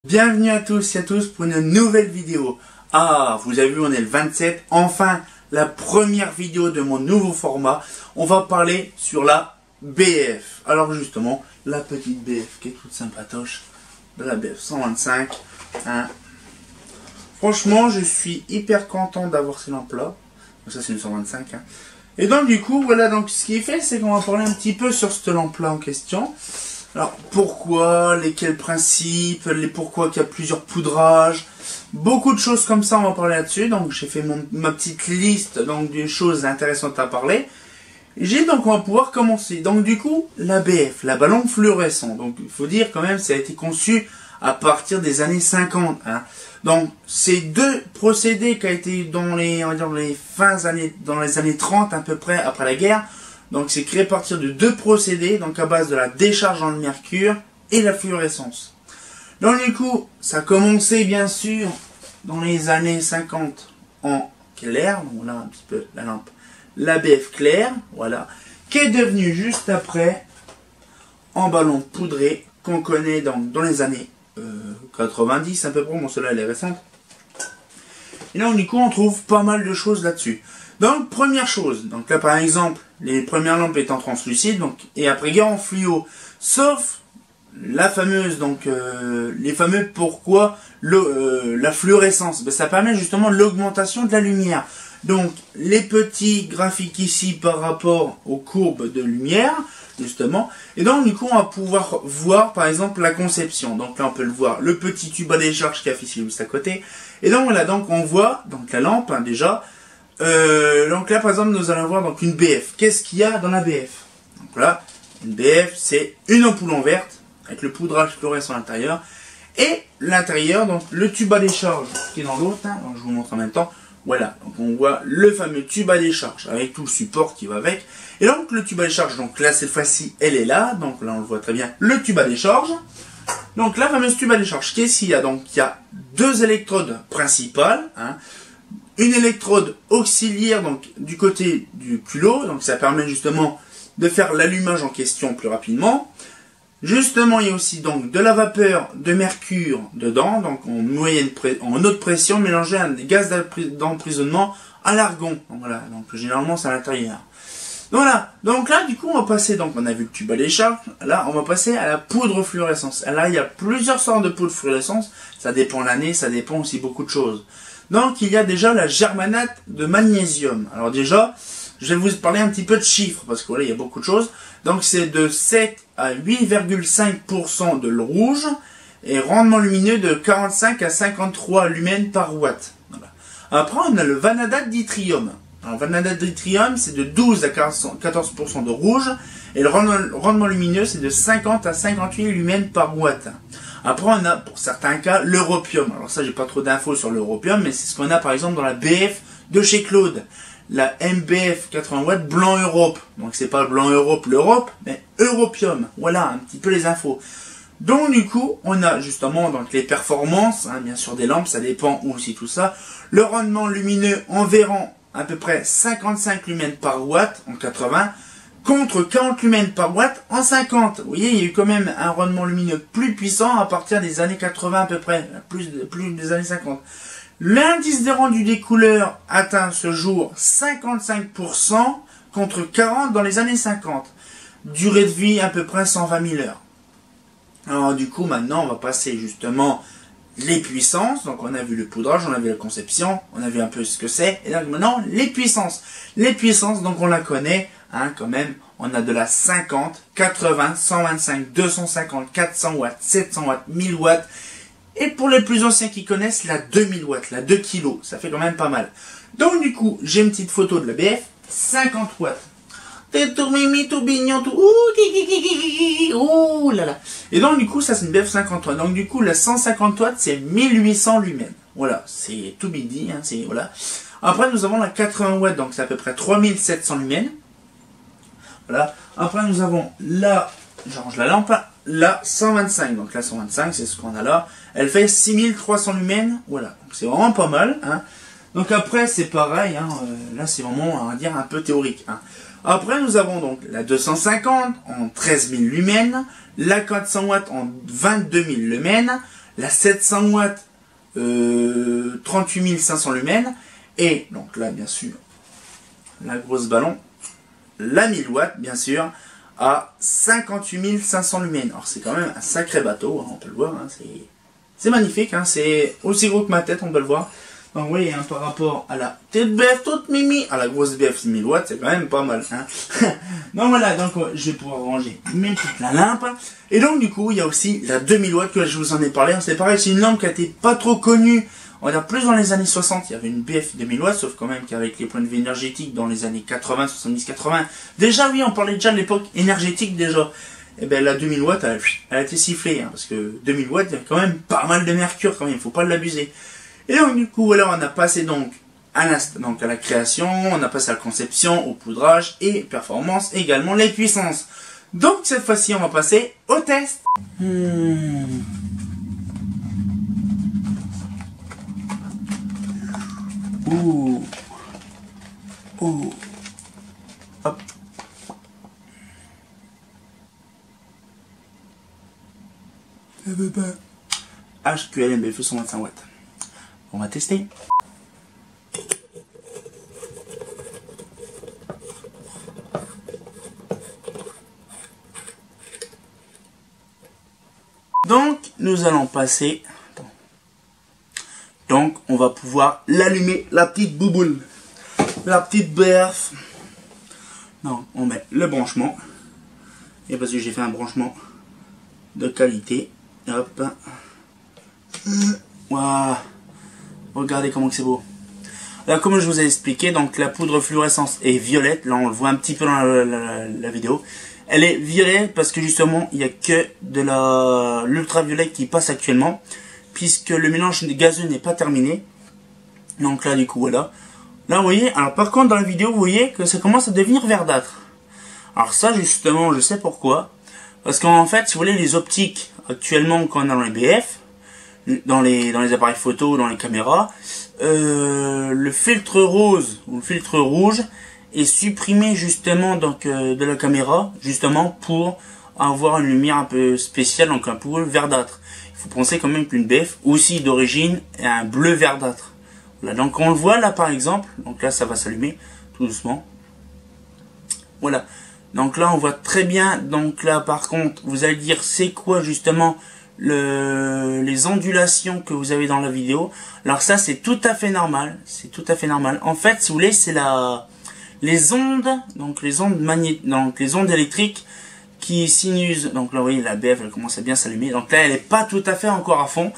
Bienvenue à tous et à tous pour une nouvelle vidéo. Ah, vous avez vu, on est le 27. Enfin, la première vidéo de mon nouveau format. On va parler sur la BF. Alors justement, la petite BF qui est toute sympatoche. De la BF 125. Hein. Franchement, je suis hyper content d'avoir ces lampes-là. Ça, c'est une 125. Hein. Et donc, du coup, voilà. Donc, ce qui est fait, c'est qu'on va parler un petit peu sur cette lampe-là en question. Alors, pourquoi, lesquels principes, pourquoi qu'il y a plusieurs poudrages, beaucoup de choses comme ça, on va parler là-dessus. Donc, j'ai fait ma petite liste donc des choses intéressantes à parler. Donc, on va pouvoir commencer. Donc, du coup, la BF, la ballon fluorescent. Donc, il faut dire quand même, ça a été conçu à partir des années 50. Hein. Donc, ces deux procédés qui ont été dans les années 30 à peu près après la guerre. Donc c'est créé à partir de deux procédés, donc à base de la décharge en mercure et la fluorescence. Donc du coup, ça a commencé bien sûr dans les années 50 en clair, donc voilà un petit peu la lampe, la BF claire, voilà, qui est devenue juste après en ballon poudré, qu'on connaît donc dans les années 90 à peu près, bon celle-là elle est récente. Et donc du coup on trouve pas mal de choses là-dessus. Donc première chose, donc là par exemple, les premières lampes étant translucides, donc et après-guerre en fluo, sauf la fameuse, donc les fameux pourquoi la fluorescence, ben, ça permet justement l'augmentation de la lumière. Donc les petits graphiques ici par rapport aux courbes de lumière, justement, et donc du coup on va pouvoir voir par exemple la conception. Donc là on peut le voir, le petit tube à décharge qui est affiché juste à côté, et donc voilà, donc on voit donc la lampe hein, déjà. Donc là par exemple nous allons voir donc une BF. Qu'est-ce qu'il y a dans la BF? Donc là, une BF c'est une ampoule en verte avec le poudrage fluorescent à l'intérieur et l'intérieur donc le tube à décharge qui est dans l'autre. Hein, donc je vous montre en même temps. Voilà, donc on voit le fameux tube à décharge avec tout le support qui va avec. Et donc le tube à décharge, donc là cette fois-ci elle est là, donc là on le voit très bien, le tube à décharge. Donc la fameuse tube à décharge, qu'est-ce qu'il y a? Donc il y a deux électrodes principales. Hein, une électrode auxiliaire donc du côté du culot, donc ça permet justement de faire l'allumage en question plus rapidement. Justement, il y a aussi donc de la vapeur de mercure dedans, donc en haute pression mélangée à des gaz d'emprisonnement à l'argon. Voilà, donc généralement c'est à l'intérieur. Voilà, donc là du coup on va passer, donc on a vu le tube à décharge, là on va passer à la poudre fluorescence. Là il y a plusieurs sortes de poudre fluorescence, ça dépend de l'année, ça dépend aussi beaucoup de choses. Donc il y a déjà la germanate de magnésium. Alors déjà, je vais vous parler un petit peu de chiffres, parce que voilà, il y a beaucoup de choses. Donc c'est de 7 à 8,5% de rouge, et rendement lumineux de 45 à 53 lumens par watt. Voilà. Après on a le vanadate d'yttrium. Alors vanadate d'yttrium c'est de 12 à 14% de rouge, et le rendement lumineux c'est de 50 à 58 lumens par watt. Après, on a, pour certains cas, l'europium. Alors ça, j'ai pas trop d'infos sur l'europium, mais c'est ce qu'on a, par exemple, dans la BF de chez Claude. La MBF 80 watts blanc Europe. Donc, c'est pas blanc Europe, l'Europe, mais europium. Voilà, un petit peu les infos. Donc, du coup, on a justement, donc, les performances, hein, bien sûr, des lampes, ça dépend aussi tout ça. Le rendement lumineux environ à peu près 55 lumens par watt en 80, contre 40 lumens par watt en 50. Vous voyez, il y a eu quand même un rendement lumineux plus puissant à partir des années 80 à peu près, plus des années 50. L'indice de rendu des couleurs atteint ce jour 55% contre 40 dans les années 50. Durée de vie à peu près 120 000 heures. Alors du coup, maintenant, on va passer justement les puissances. Donc on a vu le poudrage, on a vu la conception, on a vu un peu ce que c'est. Et donc maintenant, les puissances. Les puissances, donc on la connaît. Hein, quand même, on a de la 50, 80, 125, 250, 400 watts, 700 watts, 1000 watts. Et pour les plus anciens qui connaissent, la 2000 watts, la 2 kg. Ça fait quand même pas mal. Donc du coup, j'ai une petite photo de la BF, 50 watts. T'es tout mimi, tout bignon, tout... Ouh là là. Et donc du coup, ça c'est une BF 50 watts. Donc du coup, la 150 watts, c'est 1800 lumens. Voilà, c'est tout midi, hein, c'est... Voilà. Après, nous avons la 80 watts, donc c'est à peu près 3700 lumens. Voilà. Après, nous avons la, j'arrange la lampe, la 125. Donc la 125, c'est ce qu'on a là. Elle fait 6300 lumens. Voilà. Donc c'est vraiment pas mal. Hein. Donc après, c'est pareil. Hein. Là, c'est vraiment, on va dire, un peu théorique. Hein. Après, nous avons donc la 250 en 13 000 lumens. La 400 watts en 22 000 lumens. la 700 watts 38 500 lumens, et donc là bien sûr la grosse ballon, la 1000 watts bien sûr, à 58 500 lumens. Alors c'est quand même un sacré bateau, hein, on peut le voir, hein, c'est magnifique, hein, c'est aussi gros que ma tête, on peut le voir. Donc vous voyez, hein, par rapport à la petite BF toute mimi, à la grosse BF 1000 watts, c'est quand même pas mal. Hein. Donc voilà, donc je vais pouvoir ranger même toute la lampe. Et donc du coup, il y a aussi la 2000 watts que je vous en ai parlé. C'est pareil, c'est une lampe qui a été pas trop connue. On va dire plus dans les années 60, il y avait une BF 2000 watts, sauf quand même qu'avec les points de vue énergétiques dans les années 80, 70, 80, déjà oui, on parlait déjà de l'époque énergétique déjà. Et bien la 2000 watts, elle a été sifflée, hein, parce que 2000 watts, il y a quand même pas mal de mercure quand même, il faut pas l'abuser. Et donc du coup, voilà, on a passé donc à la création, on a passé à la conception, au poudrage et performance, également les puissances. Donc cette fois-ci, on va passer au test. Ouh. Ouh. Hop. HQLMBFE 125 watts. On va tester. Donc, nous allons passer. Donc, on va pouvoir l'allumer, la petite bouboule. La petite BF. Non, on met le branchement. Et parce que j'ai fait un branchement de qualité. Hop. Waouh. Regardez comment c'est beau. Là, comme je vous ai expliqué, donc la poudre fluorescence est violette. Là, on le voit un petit peu dans la vidéo. Elle est violette parce que justement, il n'y a que de l'ultraviolet qui passe actuellement. Puisque le mélange gazeux n'est pas terminé. Donc là, du coup, voilà. Là, vous voyez, alors par contre, dans la vidéo, vous voyez que ça commence à devenir verdâtre. Alors ça, justement, je sais pourquoi. Parce qu'en fait, si vous voulez, les optiques, actuellement, quand on est dans les BF, dans les appareils photo, dans les caméras, le filtre rose ou le filtre rouge est supprimé justement donc, de la caméra, justement pour avoir une lumière un peu spéciale, donc un peu verdâtre. Il faut penser quand même qu'une BF aussi d'origine est un bleu verdâtre. Voilà, donc on le voit là par exemple, donc là ça va s'allumer tout doucement. Voilà, donc là on voit très bien, donc là par contre vous allez dire c'est quoi justement les ondulations que vous avez dans la vidéo. Alors ça c'est tout à fait normal, c'est tout à fait normal. En fait si vous voulez c'est les ondes, donc les ondes donc les ondes électriques qui sinusent. Donc là vous voyez la BF elle commence à bien s'allumer, donc là elle n'est pas tout à fait encore à fond.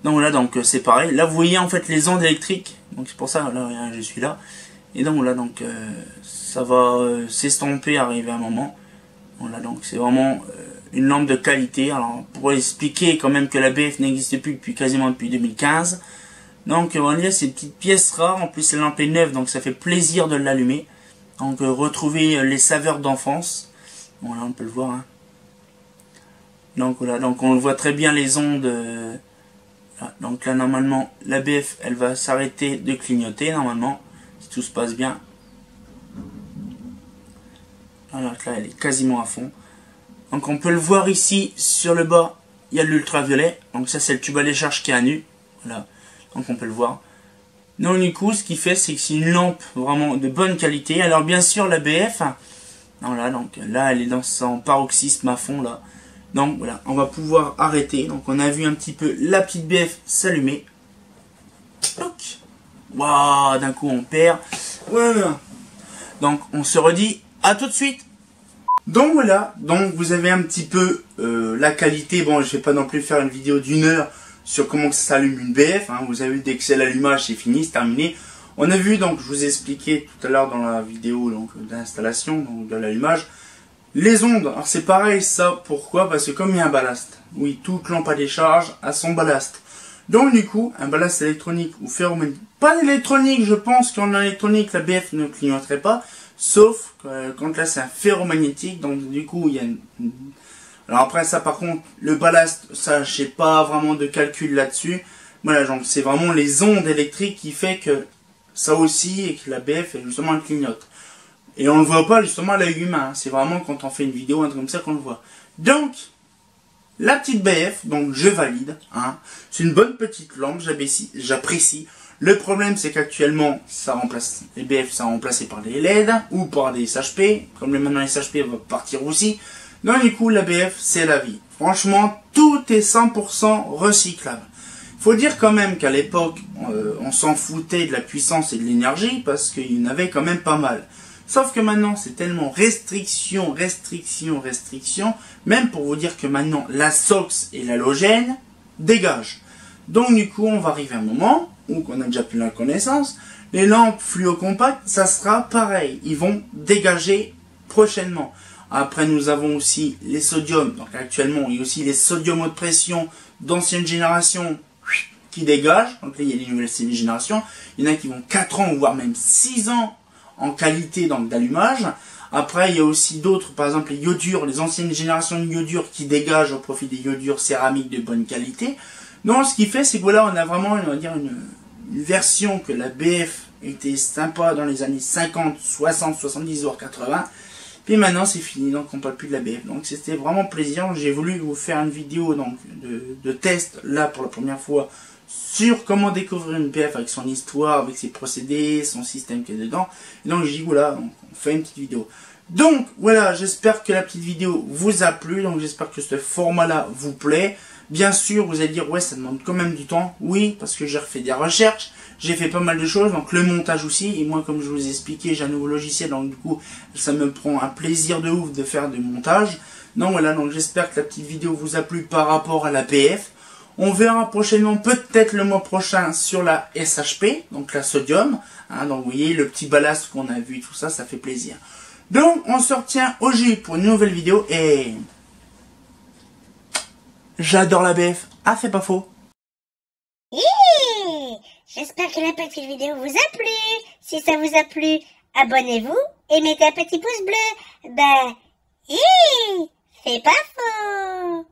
Donc là donc c'est pareil, là vous voyez en fait les ondes électriques, donc c'est pour ça là je suis là. Et donc là donc ça va s'estomper arriver à un moment. Voilà, donc c'est vraiment une lampe de qualité. Alors pour expliquer quand même que la BF n'existe plus quasiment depuis 2015. Donc on va dire ces petites pièces rares, en plus la lampe est neuve donc ça fait plaisir de l'allumer. Donc retrouver les saveurs d'enfance. Voilà, on peut le voir. Hein. Donc voilà, donc on voit très bien les ondes. Là. Donc là normalement la BF elle va s'arrêter de clignoter normalement si tout se passe bien. Alors là elle est quasiment à fond. Donc on peut le voir ici sur le bas, il y a l'ultraviolet. Donc ça c'est le tube à décharge qui est à nu. Voilà, donc on peut le voir. Donc du coup ce qu'il fait c'est que c'est une lampe vraiment de bonne qualité. Alors bien sûr la BF. Voilà, donc là elle est dans son paroxysme à fond là. Donc voilà, on va pouvoir arrêter. Donc on a vu un petit peu la petite BF s'allumer. Waouh, d'un coup on perd. Voilà. Donc on se redit à tout de suite. Donc voilà, donc vous avez un petit peu la qualité. Bon, je vais pas non plus faire une vidéo d'1 heure sur comment ça s'allume une BF. Hein. Vous avez vu, dès que c'est l'allumage, c'est fini, c'est terminé. On a vu, donc je vous ai expliqué tout à l'heure dans la vidéo d'installation, donc de l'allumage, les ondes. Alors c'est pareil ça, pourquoi? Parce que comme il y a un ballast, oui, toute lampe à décharge a son ballast. Donc du coup, un ballast électronique ou ferromagnétique, pas électronique, je pense qu'en électronique la BF ne clignoterait pas, sauf quand là c'est un ferromagnétique, donc du coup il y a Alors après ça par contre, le ballast, ça je sais pas vraiment de calcul là-dessus. Voilà, donc c'est vraiment les ondes électriques qui fait que ça aussi et que la BF est justement elle clignote. Et on ne le voit pas justement à l'œil humain, c'est vraiment quand on fait une vidéo, un truc comme ça qu'on le voit. Donc, La petite BF, donc je valide. Hein. C'est une bonne petite lampe, j'apprécie. Le problème, c'est qu'actuellement, ça remplace les BF, ça remplacé par des LED ou par des SHP. Comme maintenant les SHP vont partir aussi. Donc du coup, la BF, c'est la vie. Franchement, tout est 100% recyclable. Faut dire quand même qu'à l'époque, on s'en foutait de la puissance et de l'énergie parce qu'il y en avait quand même pas mal. Sauf que maintenant, c'est tellement restriction, même pour vous dire que maintenant, la SOX et l'halogène dégagent. Donc du coup, on va arriver à un moment où on a déjà plus la connaissance, les lampes fluocompactes, ça sera pareil, ils vont dégager prochainement. Après, nous avons aussi les sodiums, donc actuellement, il y a aussi les sodium haute pression d'ancienne génération qui dégagent, donc là, il y a les nouvelles générations, il y en a qui vont 4 ans, voire même 6 ans en qualité d'allumage. Après, il y a aussi d'autres, par exemple les iodures, les anciennes générations de iodures qui dégagent au profit des iodures céramiques de bonne qualité. Donc, ce qui fait, c'est que voilà, on a vraiment, on va dire, une version que la BF était sympa dans les années 50, 60, 70, voire 80. Puis maintenant, c'est fini, donc on ne parle plus de la BF. Donc, c'était vraiment plaisir. J'ai voulu vous faire une vidéo donc de test, là, pour la première fois, sur comment découvrir une BF avec son histoire, avec ses procédés, son système qui est dedans. Et donc, j'ai dit, voilà, on fait une petite vidéo. Donc, voilà, j'espère que la petite vidéo vous a plu. Donc, j'espère que ce format-là vous plaît. Bien sûr, vous allez dire, ouais, ça demande quand même du temps. Oui, parce que j'ai refait des recherches, j'ai fait pas mal de choses, donc le montage aussi. Et moi, comme je vous ai expliqué, j'ai un nouveau logiciel, donc du coup, ça me prend un plaisir de ouf de faire du montage. Donc voilà, donc j'espère que la petite vidéo vous a plu par rapport à la BF. On verra prochainement, peut-être le mois prochain, sur la SHP, donc la sodium. Hein, donc vous voyez, le petit ballast qu'on a vu, tout ça, ça fait plaisir. Donc, on se retient au jus pour une nouvelle vidéo et... J'adore la BF. Ah, c'est pas faux. J'espère que la petite vidéo vous a plu. Si ça vous a plu, abonnez-vous et mettez un petit pouce bleu. C'est pas faux.